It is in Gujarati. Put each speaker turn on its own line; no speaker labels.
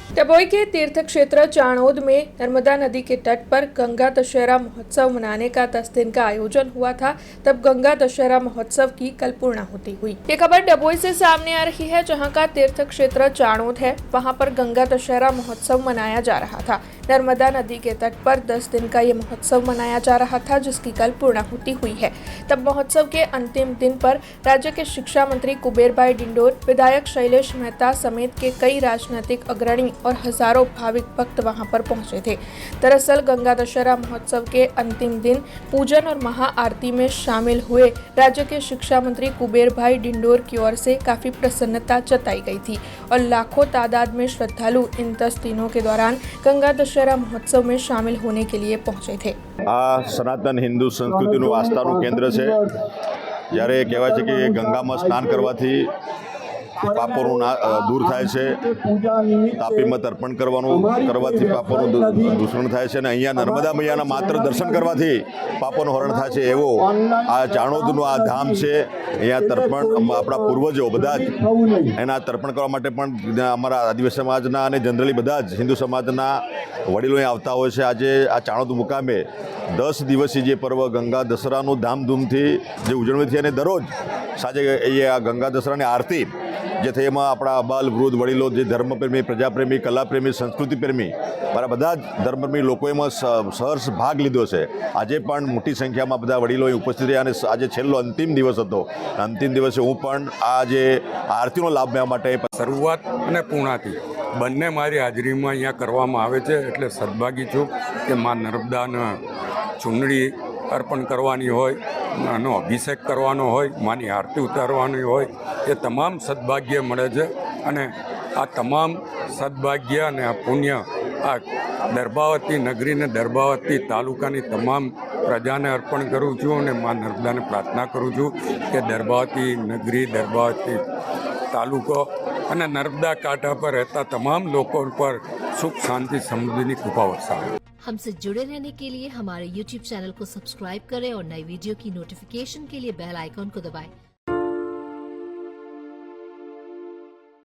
डभोई के तीर्थ क्षेत्र चाणोद में नर्मदा नदी के तट पर गंगा दशहरा महोत्सव मनाने का 10 दिन का आयोजन हुआ था। तब गंगा दशहरा महोत्सव की कल पूर्णाहुति हुई। ये खबर डभोई से सामने आ रही है, जहां का तीर्थ क्षेत्र चाणोद है। वहां पर गंगा दशहरा महोत्सव मनाया जा रहा था। नर्मदा नदी के तट पर 10 दिन का ये महोत्सव मनाया जा रहा था, जिसकी कल पूर्णाहुति हुई है। तब महोत्सव के अंतिम दिन पर राज्य के शिक्षा मंत्री कुबेर भाई डिंडोर, विधायक शैलेश मेहता समेत के कई राजनीतिक अग्रणी और हजारों भाविक भक्त वहां पर पहुंचे थे। दरअसल गंगा दशहरा महोत्सव के अंतिम दिन पूजन और महाआरती में शामिल हुए राज्य के शिक्षा मंत्री कुबेर भाई डिंडोर की ओर से काफी प्रसन्नता जताई गई थी और लाखों तादाद में श्रद्धालु इन 10 दिनों के दौरान गंगा दशहरा महोत्सव में शामिल होने के लिए पहुंचे थे।
आ सनातन हिंदू संस्कृतिનું આસ્થાનું કેન્દ્ર છે। જ્યારે કહેવાય છે કે ગંગામાં સ્નાન કરવાથી પાપોનું દૂર થાય છે, તાપીમાં તર્પણ કરવાથી પાપોનું દૂષણ થાય છે અને અહીંયા નર્મદા મૈયાના માત્ર દર્શન કરવાથી પાપોનું હરણ થાય છે, એવો આ ચાણોદનું આ ધામ છે। અહીંયા તર્પણ આપણા પૂર્વજો બધા જ એના તર્પણ કરવા માટે પણ અમારા આદિવાસી સમાજના અને જનરલી બધા જ હિન્દુ સમાજના વડીલો અહીં આવતા હોય છે। આજે આ ચાણોદ મુકામે 10 દિવસીય જે પર્વ ગંગા દશરાનું ધામધૂમથી જે ઉજવણી થઈ અને દરરોજ સાંજે અહીંયા આ ગંગા દશરાની આરતી જે થઈ એમાં આપણા અબાલ વૃદ્ધ વડીલો જે ધર્મપ્રેમી, પ્રજાપ્રેમી, કલાપ્રેમી, સંસ્કૃતિપ્રેમી મારા બધા જ ધર્મપ્રેમી લોકો એમાં સહર્ષ ભાગ લીધો છે। આજે પણ મોટી સંખ્યામાં બધા વડીલો અહીં ઉપસ્થિત રહ્યા અને આજે છેલ્લો અંતિમ દિવસ હતો। અંતિમ દિવસે હું પણ આ જે આરતીનો લાભ લેવા માટે
શરૂઆત અને પૂર્ણાથી બંને મારી હાજરીમાં અહીંયા કરવામાં આવે છે, એટલે સદભાગી છું કે મા નર્મદાના ચૂંદડી અર્પણ કરવાની હોય, આનો અભિષેક કરવાનો હોય, માની આરતી ઉતારવાની હોય, એ તમામ સદભાગ્ય મળે છે અને આ તમામ સદભાગ્ય અને આ પુણ્ય આ દર્ભાવતી નગરીને દર્ભાવતી તાલુકાની તમામ પ્રજાને અર્પણ કરું છું અને મા નર્મદાને પ્રાર્થના કરું છું કે દર્ભાવતી નગરી, દર્ભાવતી તાલુકો અને નર્મદા કાંઠા પર રહેતા તમામ લોકો પર सुख शांति समृद्धि की कृपा वर्षावे।
हमसे जुड़े रहने के लिए हमारे YouTube चैनल को सब्सक्राइब करें और नई वीडियो की नोटिफिकेशन के लिए बेल आइकॉन को दबाएं।